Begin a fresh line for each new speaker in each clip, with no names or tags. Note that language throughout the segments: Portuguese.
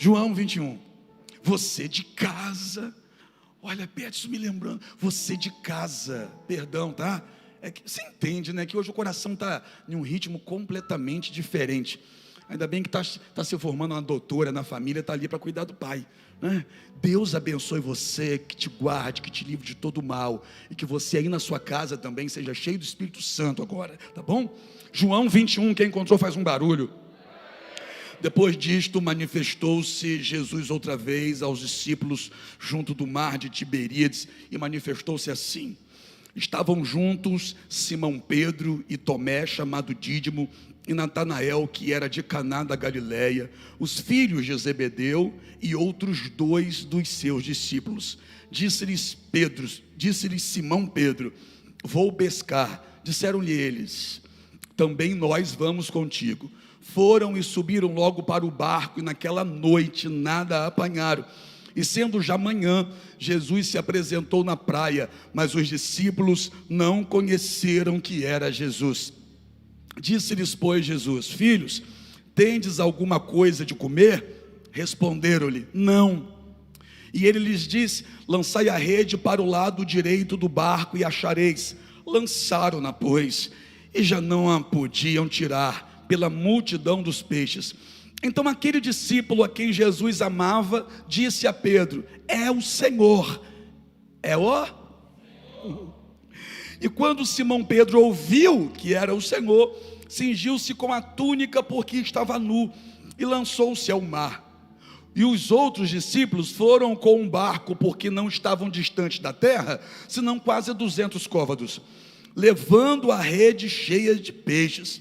João 21. Você de casa, olha, Pedro, me lembrando, você de casa, perdão, tá? É que você entende, né, que hoje o coração está em um ritmo completamente diferente. Ainda bem que está se formando uma doutora na família, está ali para cuidar do pai, né? Deus abençoe você, que te guarde, que te livre de todo mal, e que você aí na sua casa também seja cheio do Espírito Santo agora, tá bom? João 21, quem encontrou faz um barulho. Depois disto, manifestou-se Jesus outra vez aos discípulos junto do mar de Tiberíades, e manifestou-se assim: estavam juntos Simão Pedro e Tomé, chamado Dídimo, e Natanael, que era de Caná da Galileia, os filhos de Zebedeu, e outros 2 dos seus discípulos. Disse-lhes Simão Pedro: vou pescar. Disseram-lhe eles: também nós vamos contigo. Foram e subiram logo para o barco, e naquela noite nada apanharam. E sendo já manhã, Jesus se apresentou na praia, mas os discípulos não conheceram que era Jesus. Disse-lhes, pois, Jesus: filhos, tendes alguma coisa de comer? Responderam-lhe: não. E ele lhes disse: lançai a rede para o lado direito do barco e achareis. Lançaram-na, pois, e já não a podiam tirar pela multidão dos peixes. Então aquele discípulo a quem Jesus amava disse a Pedro: é o Senhor. É o? E quando Simão Pedro ouviu que era o Senhor, cingiu-se com a túnica, porque estava nu, e lançou-se ao mar. E os outros discípulos foram com um barco, porque não estavam distantes da terra, senão quase 200 côvados, levando a rede cheia de peixes.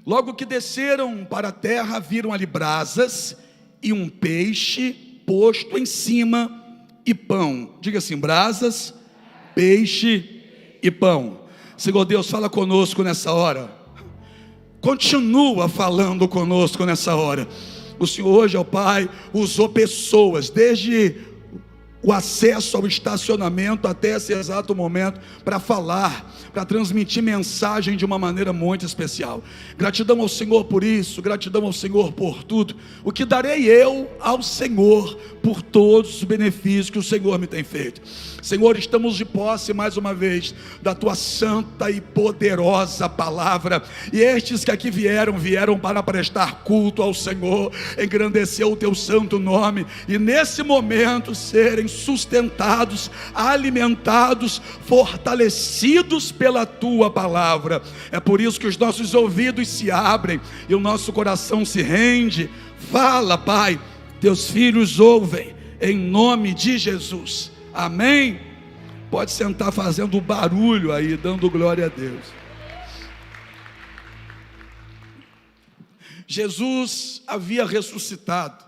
Logo que desceram para a terra, viram ali brasas e um peixe posto em cima, e pão. Diga assim: brasas, peixe e pão. Senhor Deus, fala conosco nessa hora. Continua falando conosco nessa hora. O Senhor hoje, ó Pai, usou pessoas, desde o acesso ao estacionamento até esse exato momento, para falar, para transmitir mensagem de uma maneira muito especial. Gratidão ao Senhor por isso, gratidão ao Senhor por tudo. O que darei eu ao Senhor por todos os benefícios que o Senhor me tem feito? Senhor, estamos de posse mais uma vez da tua santa e poderosa palavra, e estes que aqui vieram para prestar culto ao Senhor, engrandecer o teu santo nome, e nesse momento serem sustentados, alimentados, fortalecidos pela tua palavra. É por isso que os nossos ouvidos se abrem e o nosso coração se rende. Fala, Pai, teus filhos ouvem, em nome de Jesus. Amém? Pode sentar fazendo barulho aí, dando glória a Deus. Jesus havia ressuscitado,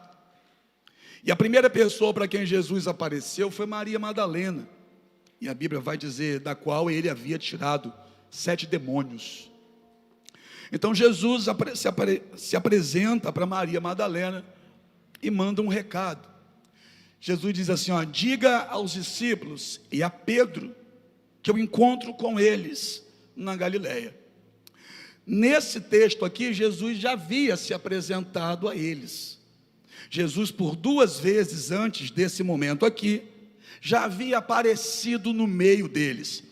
e a primeira pessoa para quem Jesus apareceu foi Maria Madalena, e a Bíblia vai dizer, da qual ele havia tirado 7 demônios. Então Jesus se apresenta para Maria Madalena e manda um recado. Jesus diz assim, ó: diga aos discípulos e a Pedro que eu encontro com eles na Galileia. Nesse texto aqui, Jesus já havia se apresentado a eles. Jesus, por 2 vezes antes desse momento aqui, já havia aparecido no meio deles.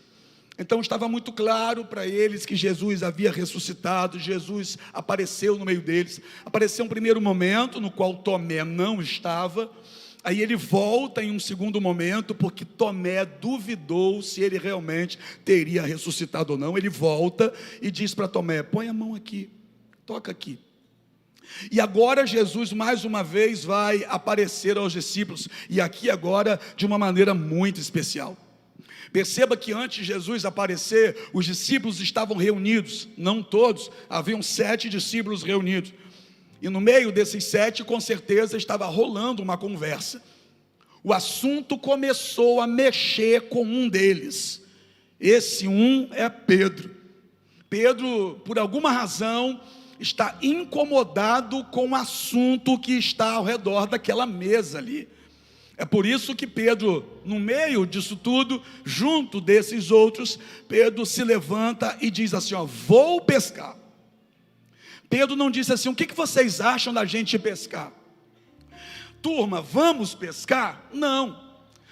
Então estava muito claro para eles que Jesus havia ressuscitado. Jesus apareceu no meio deles. Apareceu um primeiro momento no qual Tomé não estava. Aí ele volta em um segundo momento, porque Tomé duvidou se ele realmente teria ressuscitado ou não. Ele volta e diz para Tomé: põe a mão aqui, toca aqui. E agora Jesus mais uma vez vai aparecer aos discípulos, e aqui agora de uma maneira muito especial. Perceba que antes de Jesus aparecer, os discípulos estavam reunidos, não todos, haviam 7 discípulos reunidos. E no meio desses 7, com certeza, estava rolando uma conversa. O assunto começou a mexer com um deles. Esse um é Pedro. Pedro, por alguma razão, está incomodado com o assunto que está ao redor daquela mesa ali. É por isso que Pedro, no meio disso tudo, junto desses outros, Pedro se levanta e diz assim, ó: vou pescar. Pedro não disse assim: o que vocês acham da gente pescar? turma, vamos pescar? Não,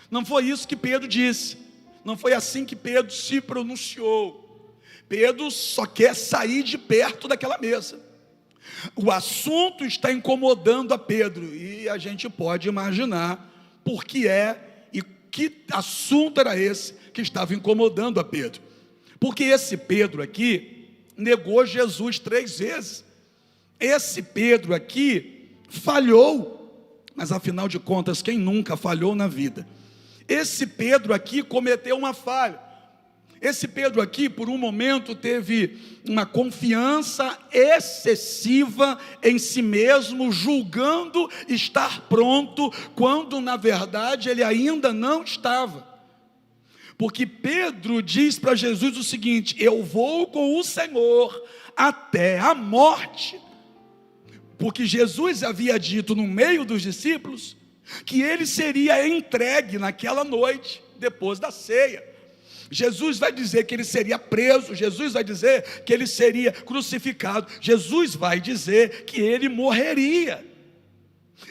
não foi isso que Pedro disse, não foi assim que Pedro se pronunciou. Pedro só quer sair de perto daquela mesa. O assunto está incomodando a Pedro, e a gente pode imaginar por que é e que assunto era esse que estava incomodando a Pedro. Porque esse Pedro aqui negou Jesus 3 vezes. Esse Pedro aqui falhou, mas afinal de contas, quem nunca falhou na vida? Esse Pedro aqui cometeu uma falha. Esse Pedro aqui, por um momento, teve uma confiança excessiva em si mesmo, julgando estar pronto, quando na verdade ele ainda não estava. Porque Pedro diz para Jesus o seguinte: eu vou com o Senhor até a morte. Porque Jesus havia dito no meio dos discípulos que ele seria entregue naquela noite, depois da ceia. Jesus vai dizer que ele seria preso, Jesus vai dizer que ele seria crucificado, Jesus vai dizer que ele morreria.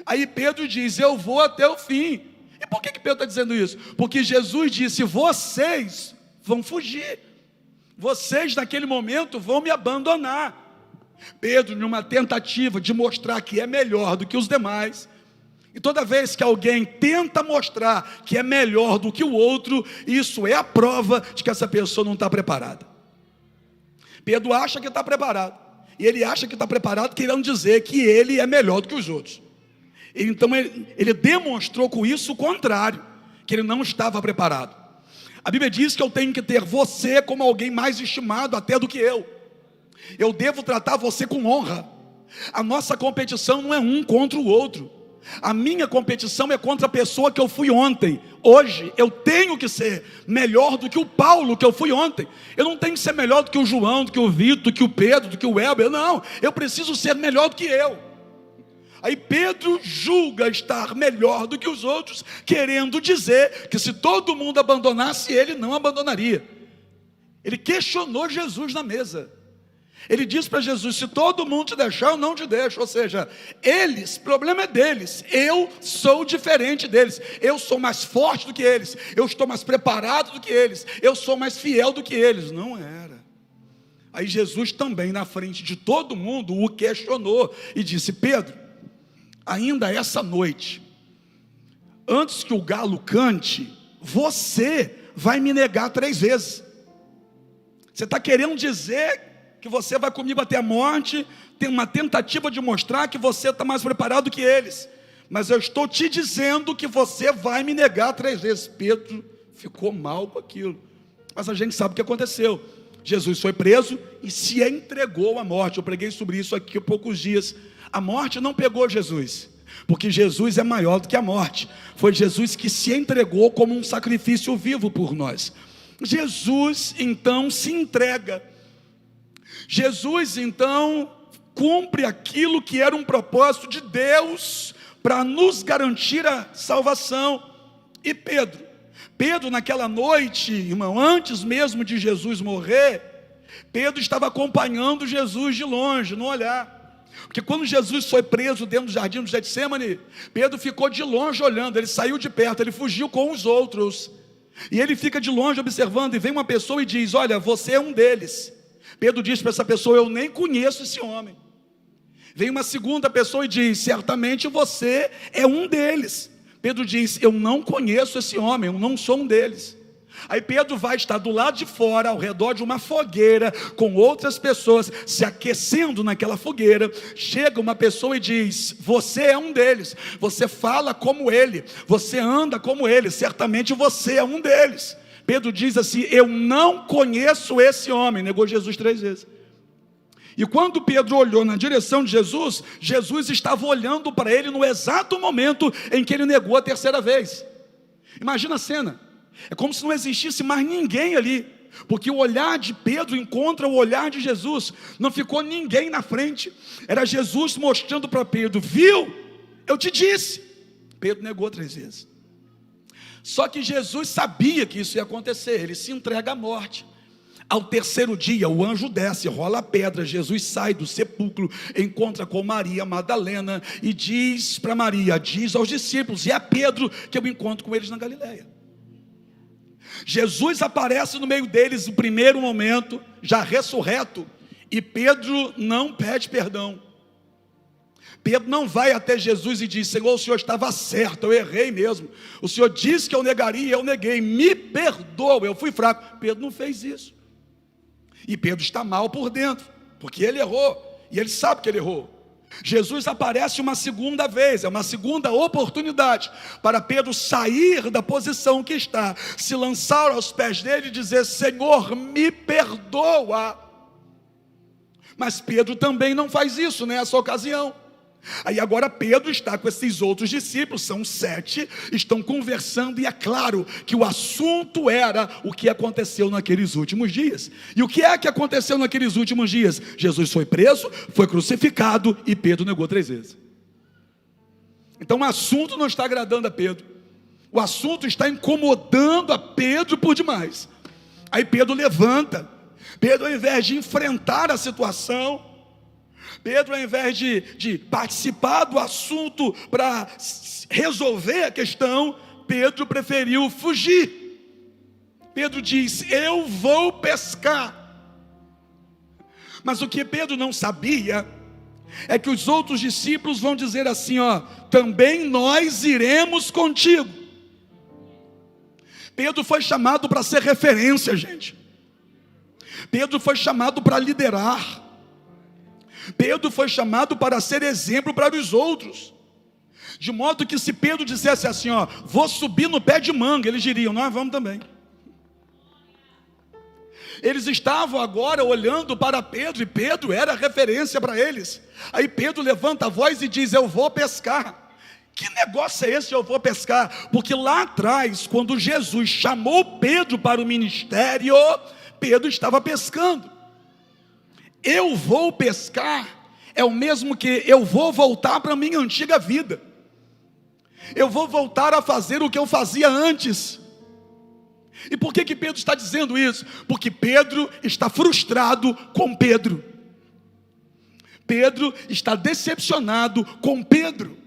Aí Pedro diz: eu vou até o fim. E por que Pedro está dizendo isso? Porque Jesus disse: vocês vão fugir, vocês naquele momento vão me abandonar. Pedro, numa tentativa de mostrar que é melhor do que os demais, e toda vez que alguém tenta mostrar que é melhor do que o outro, isso é a prova de que essa pessoa não está preparada. Pedro acha que está preparado, e ele acha que está preparado querendo dizer que ele é melhor do que os outros. Então ele demonstrou com isso o contrário, que ele não estava preparado. A Bíblia diz que eu tenho que ter você como alguém mais estimado até do que eu. Eu devo tratar você com honra. A nossa competição não é um contra o outro. A minha competição é contra a pessoa que eu fui ontem. Hoje eu tenho que ser melhor do que o Paulo que eu fui ontem. Eu não tenho que ser melhor do que o João, do que o Vitor, do que o Pedro, do que o Elber. Não, eu preciso ser melhor do que eu. Aí Pedro julga estar melhor do que os outros, querendo dizer que se todo mundo abandonasse, ele não abandonaria. Ele questionou Jesus na mesa. Ele disse para Jesus: se todo mundo te deixar, eu não te deixo. Ou seja, eles, o problema é deles, eu sou diferente deles, eu sou mais forte do que eles, eu estou mais preparado do que eles, eu sou mais fiel do que eles. Não era. Aí Jesus também, na frente de todo mundo, o questionou e disse: Pedro, ainda essa noite, antes que o galo cante, você vai me negar 3 vezes. Você está querendo dizer que você vai comigo até a morte? Tem uma tentativa de mostrar que você está mais preparado que eles, mas eu estou te dizendo que você vai me negar 3 vezes. Pedro ficou mal com aquilo, mas a gente sabe o que aconteceu. Jesus foi preso e se entregou à morte. Eu preguei sobre isso aqui há poucos dias. A morte não pegou Jesus, porque Jesus é maior do que a morte. Foi Jesus que se entregou como um sacrifício vivo por nós. Jesus então se entrega. Jesus então cumpre aquilo que era um propósito de Deus para nos garantir a salvação. E Pedro naquela noite, irmão, antes mesmo de Jesus morrer, Pedro estava acompanhando Jesus de longe, no olhar. Porque quando Jesus foi preso dentro do jardim do Getsêmani, Pedro ficou de longe olhando. Ele saiu de perto, ele fugiu com os outros, e ele fica de longe observando, e vem uma pessoa e diz: olha, você é um deles. Pedro diz para essa pessoa: eu nem conheço esse homem. Vem uma segunda pessoa e diz: certamente você é um deles. Pedro diz: eu não conheço esse homem, eu não sou um deles. Aí Pedro vai estar do lado de fora, ao redor de uma fogueira, com outras pessoas se aquecendo naquela fogueira. Chega uma pessoa e diz: você é um deles, você fala como ele, você anda como ele, certamente você é um deles. Pedro diz assim: eu não conheço esse homem. Negou Jesus 3 vezes. E quando Pedro olhou na direção de Jesus, Jesus estava olhando para ele no exato momento em que ele negou a 3ª vez. Imagina a cena. É como se não existisse mais ninguém ali, porque o olhar de Pedro encontra o olhar de Jesus. Não ficou ninguém na frente. Era Jesus mostrando para Pedro: viu? Eu te disse. Pedro negou 3 vezes. Só que Jesus sabia que isso ia acontecer. Ele se entrega à morte. Ao terceiro dia, o anjo desce, rola a pedra, Jesus sai do sepulcro, encontra com Maria Madalena e diz para Maria, diz aos discípulos, e a Pedro que eu encontro com eles na Galileia. Jesus aparece no meio deles no primeiro momento, já ressurreto, e Pedro não pede perdão. Pedro não vai até Jesus e diz, Senhor, o Senhor estava certo, eu errei mesmo. O Senhor disse que eu negaria, eu neguei, me perdoa, eu fui fraco. Pedro não fez isso. E Pedro está mal por dentro, porque ele errou, e ele sabe que ele errou. Jesus aparece uma segunda vez, é uma segunda oportunidade para Pedro sair da posição que está, se lançar aos pés dele e dizer, Senhor, me perdoa. Mas Pedro também não faz isso nessa ocasião. Aí agora Pedro está com esses outros discípulos, são 7, estão conversando e é claro que o assunto era o que aconteceu naqueles últimos dias. E o que é que aconteceu naqueles últimos dias? Jesus foi preso, foi crucificado e Pedro negou 3 vezes. Então o assunto não está agradando a Pedro, o assunto está incomodando a Pedro por demais. Aí Pedro levanta, Pedro ao invés de enfrentar a situação, Pedro, ao invés de participar do assunto para resolver a questão, Pedro preferiu fugir. Pedro diz, eu vou pescar. Mas o que Pedro não sabia é que os outros discípulos vão dizer assim, também nós iremos contigo. Pedro foi chamado para ser referência, gente. Pedro foi chamado para liderar. Pedro foi chamado para ser exemplo para os outros. De modo que se Pedro dissesse assim, vou subir no pé de manga, eles diriam, nós vamos também. Eles estavam agora olhando para Pedro, e Pedro era referência para eles. Aí Pedro levanta a voz e diz, eu vou pescar. Que negócio é esse, eu vou pescar? Porque lá atrás, quando Jesus chamou Pedro para o ministério, Pedro estava pescando. Eu vou pescar é o mesmo que eu vou voltar para a minha antiga vida. Eu vou voltar a fazer o que eu fazia antes. E por que Pedro está dizendo isso? Porque Pedro está frustrado com Pedro. Pedro está decepcionado com Pedro.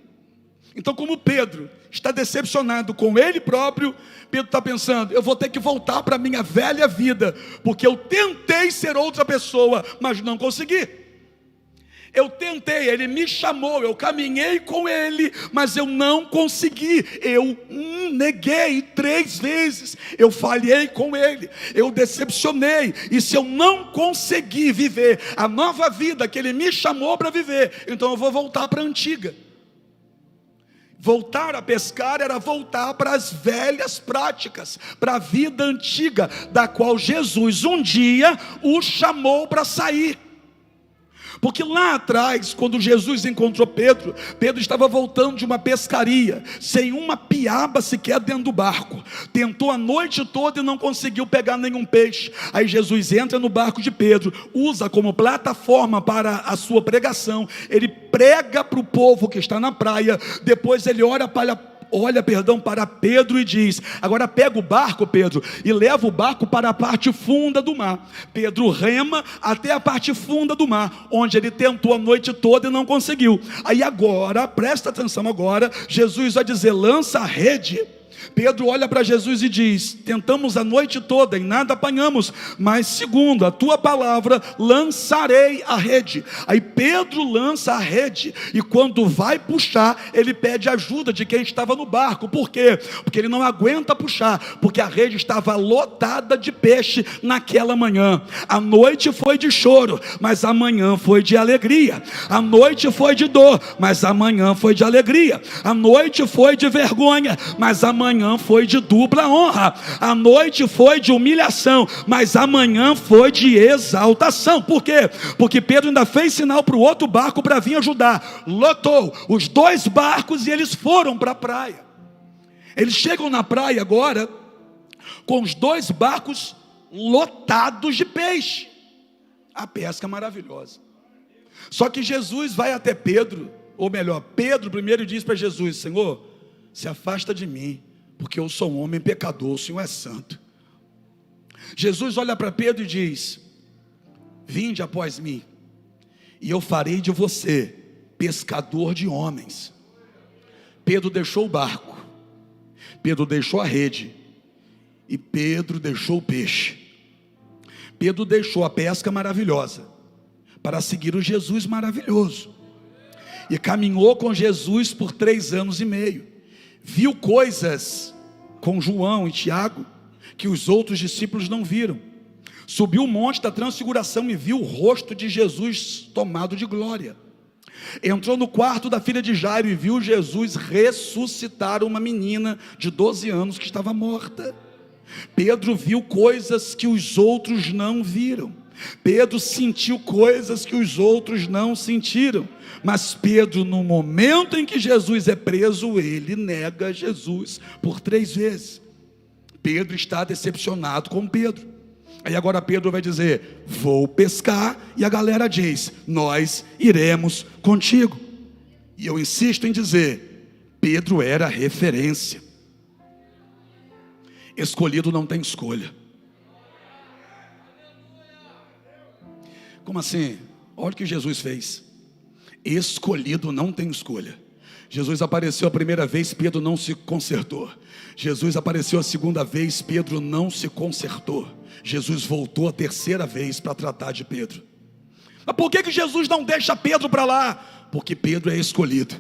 Então, como Pedro está decepcionado com ele próprio, Pedro está pensando, eu vou ter que voltar para a minha velha vida, porque eu tentei ser outra pessoa, mas não consegui. Eu tentei, ele me chamou, eu caminhei com ele, mas eu não consegui. Eu neguei 3 vezes, eu falhei com ele, eu decepcionei. E se eu não conseguir viver a nova vida que ele me chamou para viver, então eu vou voltar para a antiga. Voltar a pescar era voltar para as velhas práticas, para a vida antiga, da qual Jesus um dia o chamou para sair. Porque lá atrás, quando Jesus encontrou Pedro, Pedro estava voltando de uma pescaria, sem uma piaba sequer dentro do barco. Tentou a noite toda e não conseguiu pegar nenhum peixe. Aí Jesus entra no barco de Pedro, usa como plataforma para a sua pregação. Ele prega para o povo que está na praia, depois ele olha para Pedro e diz, agora pega o barco, Pedro, e leva o barco para a parte funda do mar. Pedro rema até a parte funda do mar, onde ele tentou a noite toda e não conseguiu. Aí agora, presta atenção agora, Jesus vai dizer, lança a rede. Pedro olha para Jesus e diz, tentamos a noite toda e nada apanhamos, mas segundo a tua palavra, lançarei a rede. Aí Pedro lança a rede, e quando vai puxar, ele pede ajuda de quem estava no barco. Por quê? Porque ele não aguenta puxar, porque a rede estava lotada de peixe naquela manhã. A noite foi de choro, mas a manhã foi de alegria. A noite foi de dor, mas a manhã foi de alegria. A noite foi de vergonha, mas amanhã foi de dupla honra. A noite foi de humilhação, mas amanhã foi de exaltação. Por quê? Porque Pedro ainda fez sinal para o outro barco para vir ajudar. Lotou os 2 barcos e eles foram para a praia. Eles chegam na praia agora com os 2 barcos lotados de peixe. A pesca maravilhosa. Só que Jesus vai até Pedro, ou melhor, Pedro primeiro diz para Jesus, Senhor, se afasta de mim, porque eu sou um homem pecador, o Senhor é santo. Jesus olha para Pedro e diz: vinde após mim, e eu farei de você pescador de homens. Pedro deixou o barco, Pedro deixou a rede, e Pedro deixou o peixe. Pedro deixou a pesca maravilhosa para seguir o Jesus maravilhoso, e caminhou com Jesus por 3 anos e meio. Viu coisas com João e Tiago que os outros discípulos não viram. Subiu o monte da transfiguração e viu o rosto de Jesus tomado de glória. Entrou no quarto da filha de Jairo e viu Jesus ressuscitar uma menina de 12 anos que estava morta. Pedro viu coisas que os outros não viram. Pedro sentiu coisas que os outros não sentiram. Mas Pedro, no momento em que Jesus é preso, ele nega Jesus por 3 vezes. Pedro está decepcionado com Pedro. Aí agora Pedro vai dizer: vou pescar, e a galera diz: nós iremos contigo. E eu insisto em dizer, Pedro era referência. Escolhido não tem escolha. Como assim? Olha o que Jesus fez. Escolhido não tem escolha. Jesus apareceu a primeira vez, Pedro não se consertou. Jesus apareceu a segunda vez, Pedro não se consertou. Jesus voltou a 3ª vez para tratar de Pedro. Mas por que Jesus não deixa Pedro para lá? Porque Pedro é escolhido.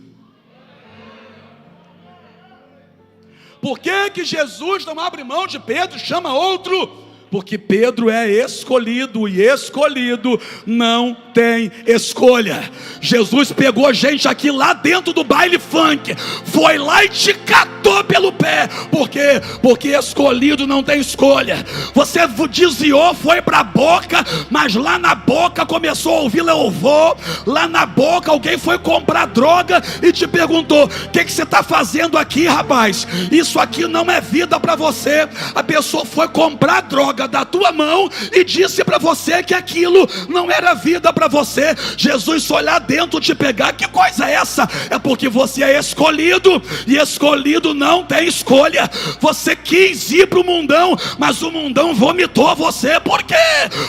Por que Jesus não abre mão de Pedro, chama outro? Porque Pedro é escolhido, e escolhido não tem escolha. Jesus pegou gente aqui lá dentro do baile funk, foi lá e te catou pelo pé. Por quê? Porque escolhido não tem escolha. Você desviou, foi para a boca, mas lá na boca começou a ouvir louvor. Lá na boca alguém foi comprar droga e te perguntou: o que você está fazendo aqui, rapaz? Isso aqui não é vida para você. A pessoa foi comprar droga da tua mão e disse para você que aquilo não era vida para você. Jesus foi lá dentro te pegar. Que coisa é essa? É porque você é escolhido, e escolhido não tem escolha. Você quis ir para o mundão, mas o mundão vomitou você. Por quê?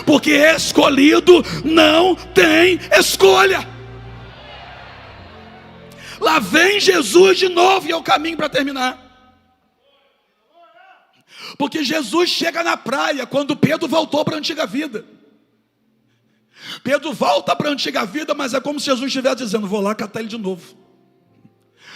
Porque escolhido não tem escolha. Lá vem Jesus de novo, e é o caminho para terminar. Porque Jesus chega na praia quando Pedro voltou para a antiga vida. Pedro volta para a antiga vida, mas é como se Jesus estivesse dizendo: vou lá catar ele de novo.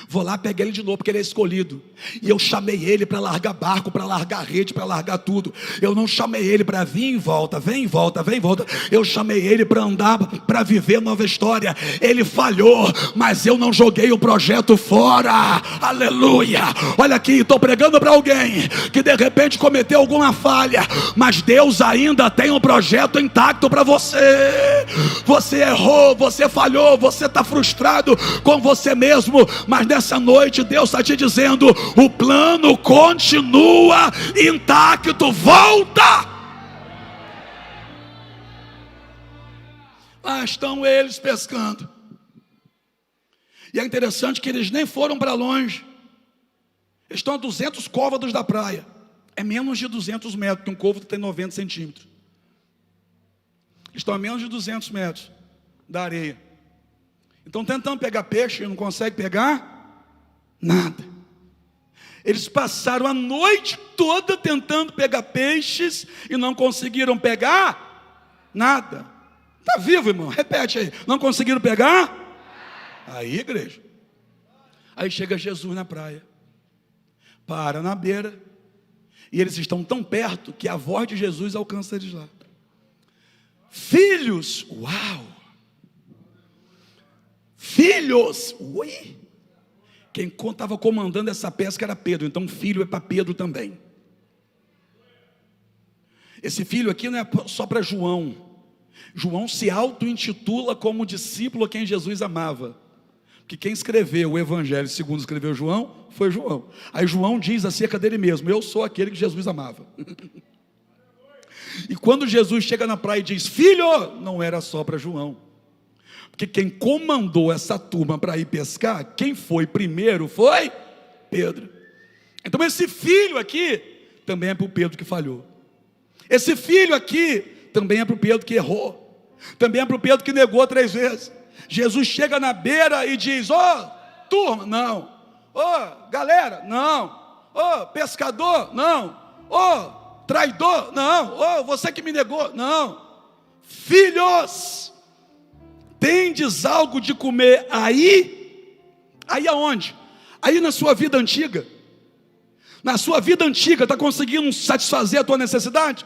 Vou lá pegar ele de novo, porque ele é escolhido. E eu chamei ele para largar barco, para largar rede, para largar tudo. Eu não chamei ele para vir em volta, vem em volta, vem em volta. Eu chamei ele para andar, para viver nova história. Ele falhou, mas eu não joguei o projeto fora. Aleluia. Olha aqui, estou pregando para alguém que de repente cometeu alguma falha, mas Deus ainda tem um projeto intacto para você. Você errou, você falhou, você está frustrado com você mesmo, mas nessa noite Deus está te dizendo: o plano continua intacto, volta. Lá estão eles pescando, e é interessante que eles nem foram para longe. Eles estão a 200 côvados da praia. É menos de 200 metros, porque um côvado tem 90 centímetros. Estão a menos de 200 metros da areia. Então tentando pegar peixe, não consegue pegar nada. Eles passaram a noite toda tentando pegar peixes e não conseguiram pegar nada. Está vivo, irmão? Repete aí. Não conseguiram pegar? Aí, igreja. Aí chega Jesus na praia, para na beira, e eles estão tão perto que a voz de Jesus alcança eles lá. Filhos, uau! Filhos, ui! Quem estava comandando essa pesca era Pedro, então filho é para Pedro também. Esse filho aqui não é só para João. João se auto-intitula como discípulo a quem Jesus amava. Porque quem escreveu o evangelho segundo escreveu João, foi João. Aí João diz acerca dele mesmo: eu sou aquele que Jesus amava. E quando Jesus chega na praia e diz filho, não era só para João. Porque quem comandou essa turma para ir pescar, quem foi primeiro foi Pedro. Então esse filho aqui também é para o Pedro que falhou. Esse filho aqui também é para o Pedro que errou, também é para o Pedro que negou 3 vezes. Jesus chega na beira e diz: turma, não. Galera, não. Pescador, não. Traidor, não. Você que me negou, não. Filhos, tendes algo de comer aí? Aí aonde? Aí na sua vida antiga. Na sua vida antiga, está conseguindo satisfazer a tua necessidade?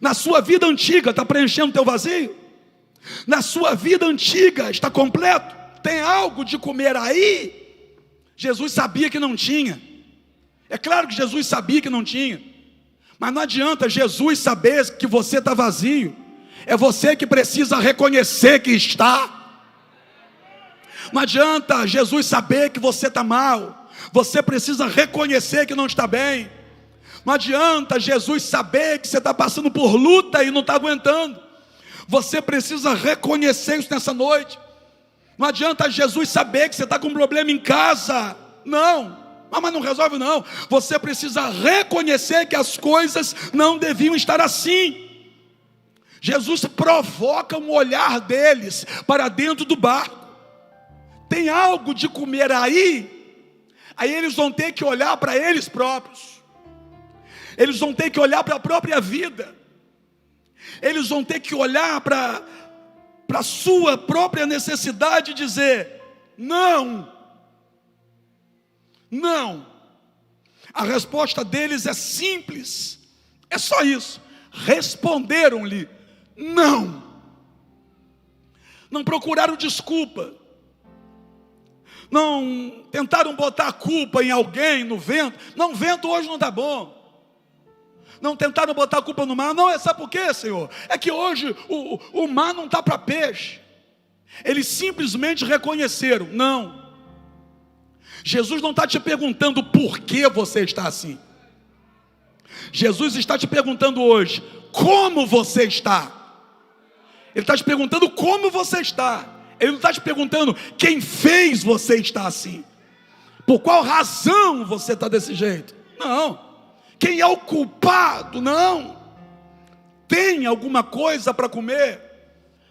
Na sua vida antiga, está preenchendo o teu vazio? Na sua vida antiga, está completo? Tem algo de comer aí? Jesus sabia que não tinha. É claro que Jesus sabia que não tinha. Mas não adianta Jesus saber que você está vazio. É você que precisa reconhecer que está. Não adianta Jesus saber que você está mal. Você precisa reconhecer que não está bem. Não adianta Jesus saber que você está passando por luta e não está aguentando. Você precisa reconhecer isso nessa noite. Não adianta Jesus saber que você está com um problema em casa. Não, mas não resolve não. Você precisa reconhecer que as coisas não deviam estar assim. Jesus provoca um olhar deles para dentro do barco. Tem algo de comer aí? Aí eles vão ter que olhar para eles próprios. Eles vão ter que olhar para a própria vida. Eles vão ter que olhar para a sua própria necessidade e dizer: não. Não. A resposta deles é simples. É só isso. Responderam-lhe: não. Não procuraram desculpa. Não tentaram botar a culpa em alguém, no vento. Não, o vento hoje não está bom. Não tentaram botar a culpa no mar. Não, sabe por quê, Senhor? É que hoje o mar não está para peixe. Eles simplesmente reconheceram: não. Jesus não está te perguntando por que você está assim. Jesus está te perguntando hoje: como você está? Ele está te perguntando como você está. Ele não está te perguntando quem fez você estar assim. Por qual razão você está desse jeito? Não. Quem é o culpado? Não. Tem alguma coisa para comer?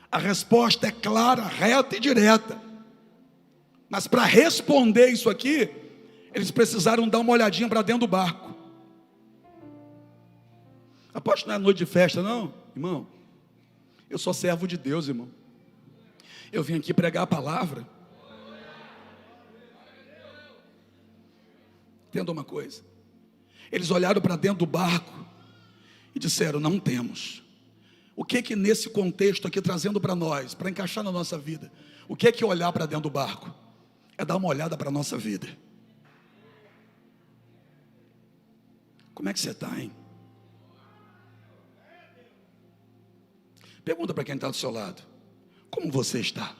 A resposta é clara, reta e direta. Mas para responder isso aqui, eles precisaram dar uma olhadinha para dentro do barco. Aposto que não é noite de festa, não, irmão. Eu sou servo de Deus, irmão. Eu vim aqui pregar a palavra. Entenda uma coisa. Eles olharam para dentro do barco e disseram: não temos. O que nesse contexto aqui, trazendo para nós, para encaixar na nossa vida, o que olhar para dentro do barco? É dar uma olhada para a nossa vida. Como é que você está, hein? Pergunta para quem está do seu lado: como você está?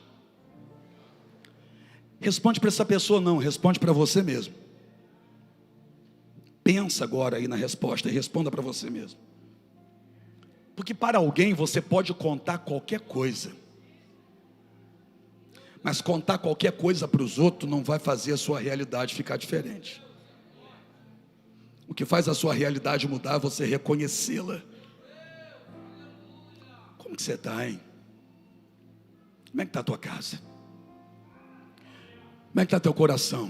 Responde para essa pessoa não, responde para você mesmo. Pensa agora aí na resposta e responda para você mesmo. Porque para alguém você pode contar qualquer coisa, mas contar qualquer coisa para os outros não vai fazer a sua realidade ficar diferente. O que faz a sua realidade mudar é você reconhecê-la. Como que você está, hein? Como é que está a tua casa? Como é que está teu coração?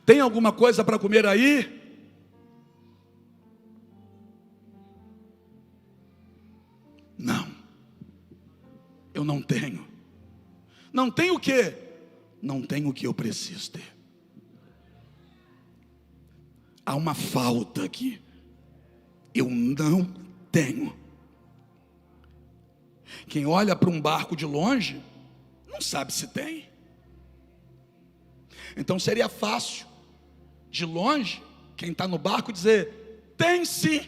Tem alguma coisa para comer aí? Não. Eu não tenho. Não tenho o quê? Não tenho o que eu preciso ter. Há uma falta aqui. Eu não tenho. Quem olha para um barco de longe, não sabe se tem. Então seria fácil, de longe, quem está no barco dizer: tem sim.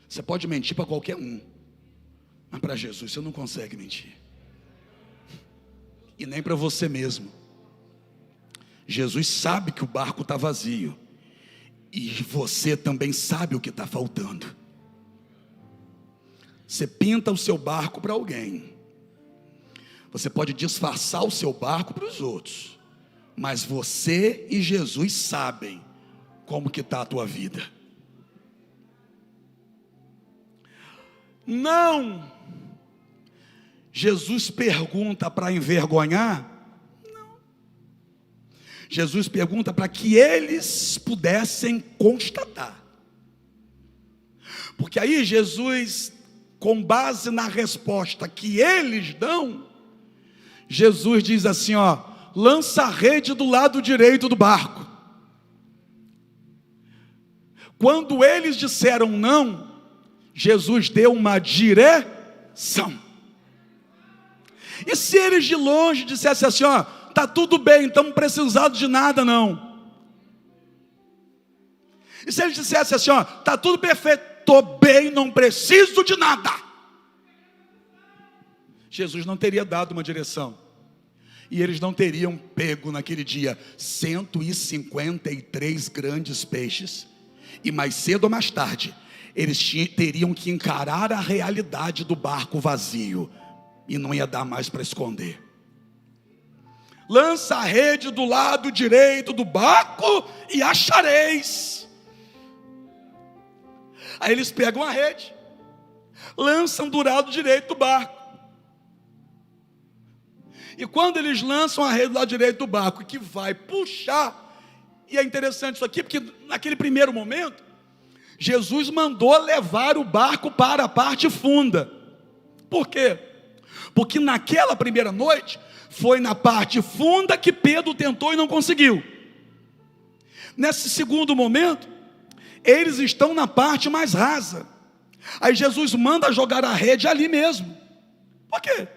Você pode mentir para qualquer um, mas para Jesus você não consegue mentir. E nem para você mesmo. Jesus sabe que o barco está vazio, e você também sabe o que está faltando. Você pinta o seu barco para alguém. Você pode disfarçar o seu barco para os outros. Mas você e Jesus sabem como que está a tua vida. Não. Jesus pergunta para envergonhar? Não. Jesus pergunta para que eles pudessem constatar. Porque aí Jesus, com base na resposta que eles dão, Jesus diz assim, lança a rede do lado direito do barco. Quando eles disseram não, Jesus deu uma direção. E se eles de longe dissessem assim, está tudo bem, não estamos precisando de nada não. E se eles dissessem assim, está tudo perfeito, estou bem, não preciso de nada. Jesus não teria dado uma direção. E eles não teriam pego naquele dia 153 grandes peixes. E mais cedo ou mais tarde, eles teriam que encarar a realidade do barco vazio. E não ia dar mais para esconder. Lança a rede do lado direito do barco e achareis. Aí eles pegam a rede, lançam do lado direito do barco. E quando eles lançam a rede do lado direito do barco, que vai puxar, e é interessante isso aqui, porque naquele primeiro momento, Jesus mandou levar o barco para a parte funda. Por quê? Porque naquela primeira noite, foi na parte funda que Pedro tentou e não conseguiu. Nesse segundo momento, eles estão na parte mais rasa. Aí Jesus manda jogar a rede ali mesmo. Por quê?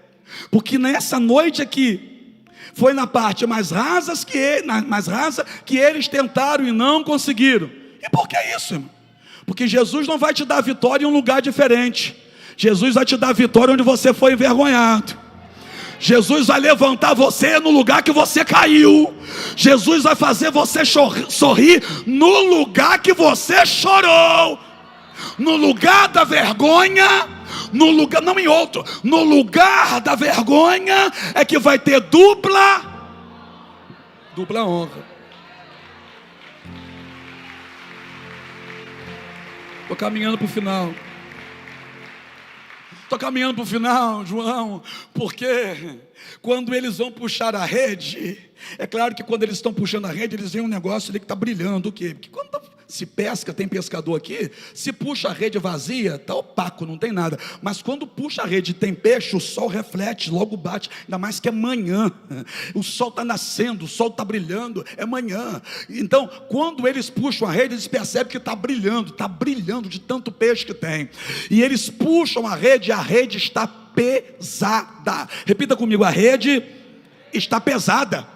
Porque nessa noite aqui, foi na parte mais rasa que eles tentaram e não conseguiram. E por que isso, irmão? Porque Jesus não vai te dar vitória em um lugar diferente. Jesus vai te dar vitória onde você foi envergonhado. Jesus vai levantar você no lugar que você caiu. Jesus vai fazer você sorrir no lugar que você chorou. No lugar da vergonha, no lugar, não em outro, no lugar da vergonha é que vai ter dupla honra. Estou caminhando para o final. Estou caminhando para o final, João, porque quando eles vão puxar a rede, é claro que quando eles estão puxando a rede, eles veem um negócio ali que está brilhando, o quê? Porque quando se pesca, tem pescador aqui, se puxa a rede vazia, está opaco, não tem nada, mas quando puxa a rede e tem peixe, o sol reflete, logo bate, ainda mais que é manhã, o sol está nascendo, o sol está brilhando, é manhã. Então, quando eles puxam a rede, eles percebem que está brilhando de tanto peixe que tem, e eles puxam a rede está pesada. Repita comigo, a rede está pesada.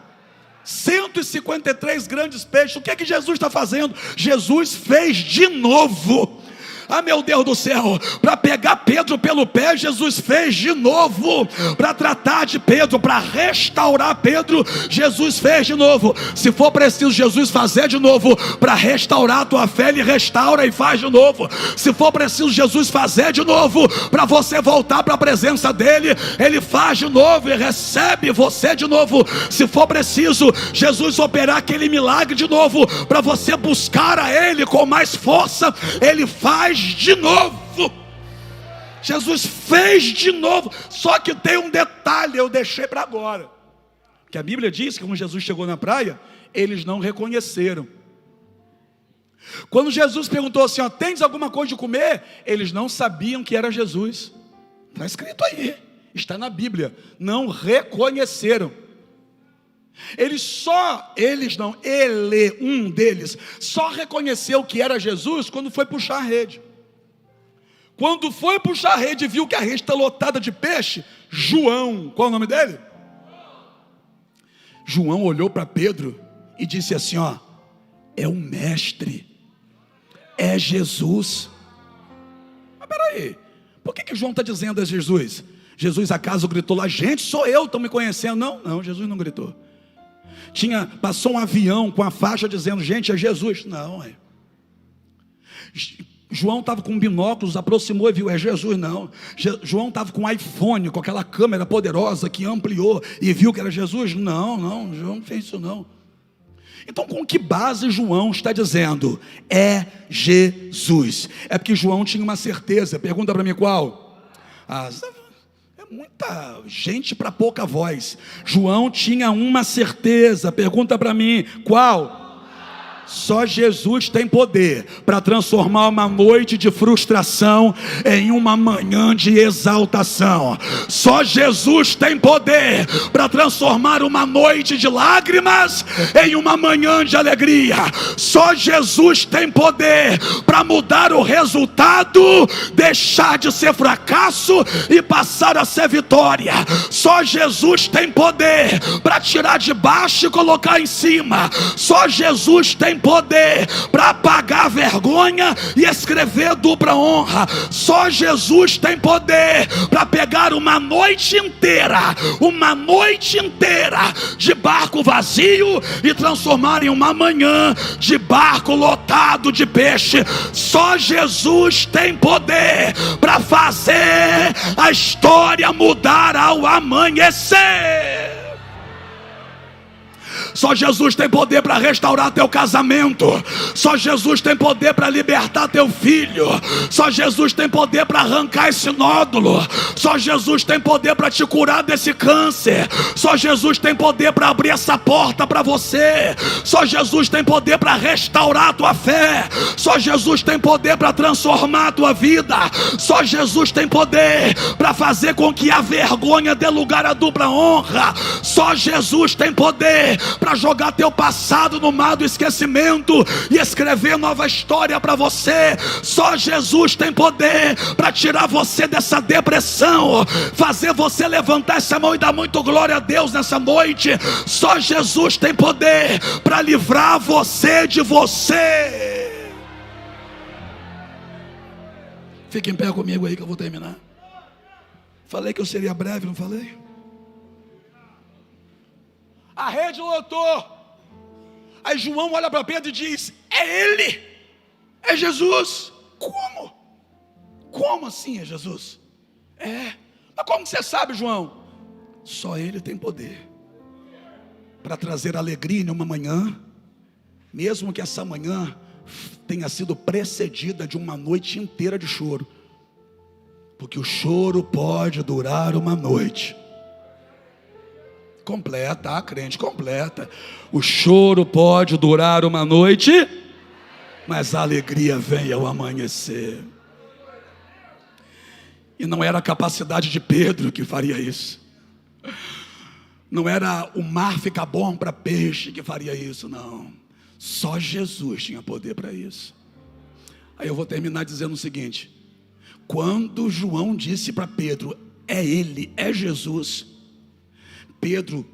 153 grandes peixes. O que é que Jesus está fazendo? Jesus fez de novo. Ah, meu Deus do céu, para pegar Pedro pelo pé, Jesus fez de novo. Para tratar de Pedro, para restaurar Pedro, Jesus fez de novo. Se for preciso Jesus fazer de novo, para restaurar a tua fé, Ele restaura e faz de novo. Se for preciso Jesus fazer de novo, para você voltar para a presença dEle, Ele faz de novo e recebe você de novo. Se for preciso Jesus operar aquele milagre de novo, para você buscar a Ele com mais força, Ele faz de novo. Jesus fez de novo. Só que tem um detalhe, eu deixei para agora, que a Bíblia diz que quando Jesus chegou na praia, eles não reconheceram. Quando Jesus perguntou assim, tens alguma coisa de comer? Eles não sabiam que era Jesus. Está escrito aí, está na Bíblia. Não reconheceram. Um deles só reconheceu que era Jesus quando foi puxar a rede. Quando foi puxar a rede e viu que a rede está lotada de peixe, João, qual é o nome dele? João olhou para Pedro e disse assim, é o mestre, é Jesus. Mas peraí, por que João está dizendo é Jesus? Jesus acaso gritou lá, gente, sou eu, estão me conhecendo? Não, Jesus não gritou. Passou um avião com a faixa dizendo, gente, é Jesus. Não, João estava com binóculos, aproximou e viu, é Jesus. Não, João estava com um iPhone, com aquela câmera poderosa que ampliou e viu que era Jesus. Não, João não fez isso não. Então com que base João está dizendo, é Jesus? É porque João tinha uma certeza, pergunta para mim qual? É muita gente para pouca voz. João tinha uma certeza. Pergunta para mim, qual? Só Jesus tem poder para transformar uma noite de frustração em uma manhã de exaltação. Só Jesus tem poder para transformar uma noite de lágrimas em uma manhã de alegria. Só Jesus tem poder para mudar o resultado, deixar de ser fracasso e passar a ser vitória. Só Jesus tem poder para tirar de baixo e colocar em cima. Só Jesus tem poder para apagar a vergonha e escrever dupla honra. Só Jesus tem poder para pegar uma noite inteira de barco vazio e transformar em uma manhã de barco lotado de peixe. Só Jesus tem poder para fazer a história mudar ao amanhecer. Só Jesus tem poder para restaurar teu casamento. Só Jesus tem poder para libertar teu filho. Só Jesus tem poder para arrancar esse nódulo. Só Jesus tem poder para te curar desse câncer. Só Jesus tem poder para abrir essa porta para você. Só Jesus tem poder para restaurar a tua fé. Só Jesus tem poder para transformar a tua vida. Só Jesus tem poder para fazer com que a vergonha dê lugar à dupla honra. Só Jesus tem poder para jogar teu passado no mar do esquecimento e escrever nova história para você. Só Jesus tem poder para tirar você dessa depressão, fazer você levantar essa mão e dar muito glória a Deus nessa noite. Só Jesus tem poder para livrar você de você. Fique em pé comigo aí que eu vou terminar. Falei que eu seria breve, não falei? A rede lotou. Aí João olha para Pedro e diz: é ele, é Jesus. Como? Como assim é Jesus? Mas como que você sabe, João? Só ele tem poder para trazer alegria em uma manhã, mesmo que essa manhã tenha sido precedida de uma noite inteira de choro, porque o choro pode durar uma noite. Completa, crente, completa. O choro pode durar uma noite, mas a alegria vem ao amanhecer. E não era a capacidade de Pedro que faria isso. Não era o mar ficar bom para peixe que faria isso, não. Só Jesus tinha poder para isso. Aí eu vou terminar dizendo o seguinte: quando João disse para Pedro, é ele, é Jesus, Pedro,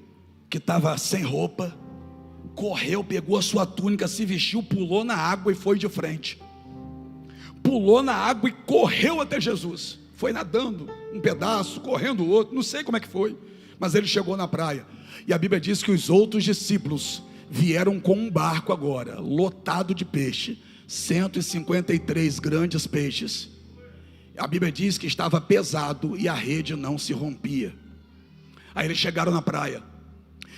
que estava sem roupa, correu, pegou a sua túnica, se vestiu, pulou na água e foi de frente. Pulou na água e correu até Jesus. Foi nadando um pedaço, correndo o outro, não sei como é que foi, mas ele chegou na praia. E a Bíblia diz que os outros discípulos vieram com um barco agora, lotado de peixe, 153 grandes peixes. A Bíblia diz que estava pesado e a rede não se rompia. Aí eles chegaram na praia.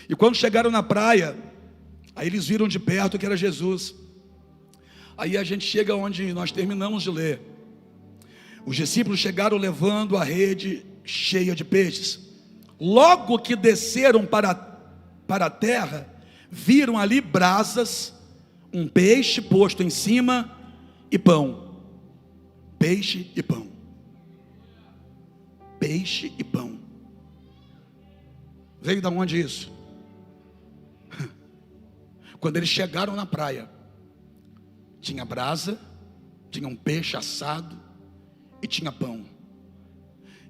E quando chegaram na praia, aí eles viram de perto que era Jesus. Aí a gente chega onde nós terminamos de ler. Os discípulos chegaram levando a rede cheia de peixes. Logo que desceram para a terra, viram ali brasas, um peixe posto em cima e pão. Peixe e pão. Peixe e pão. Veio de onde isso? Quando eles chegaram na praia, tinha brasa, tinha um peixe assado e tinha pão.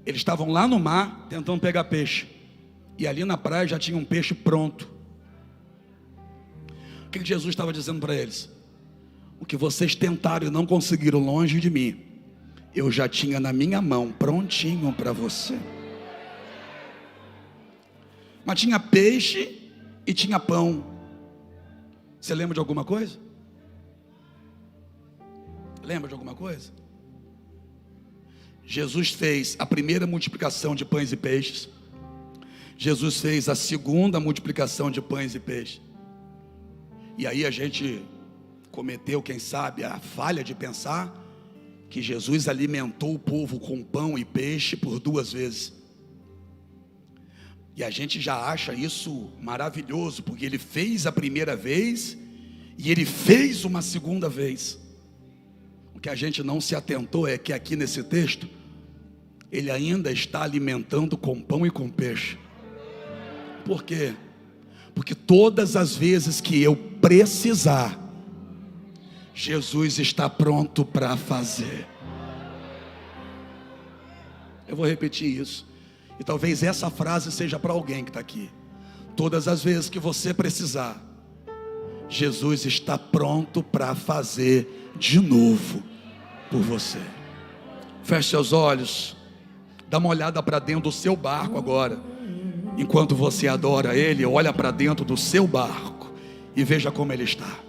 Eles estavam lá no mar tentando pegar peixe, e ali na praia já tinha um peixe pronto. O que Jesus estava dizendo para eles? O que vocês tentaram e não conseguiram longe de mim, eu já tinha na minha mão, prontinho para você. Mas tinha peixe e tinha pão. Você lembra de alguma coisa? Lembra de alguma coisa? Jesus fez a primeira multiplicação de pães e peixes. Jesus fez a segunda multiplicação de pães e peixes. E aí a gente cometeu, quem sabe, a falha de pensar que Jesus alimentou o povo com pão e peixe por 2 vezes. E a gente já acha isso maravilhoso, porque ele fez a primeira vez e ele fez uma segunda vez. O que a gente não se atentou é que aqui nesse texto ele ainda está alimentando com pão e com peixe. Por quê? Porque todas as vezes que eu precisar, Jesus está pronto para fazer. Eu vou repetir isso, e talvez essa frase seja para alguém que está aqui. Todas as vezes que você precisar, Jesus está pronto para fazer de novo por você. Feche seus olhos. Dá uma olhada para dentro do seu barco agora. Enquanto você adora Ele, olha para dentro do seu barco e veja como Ele está.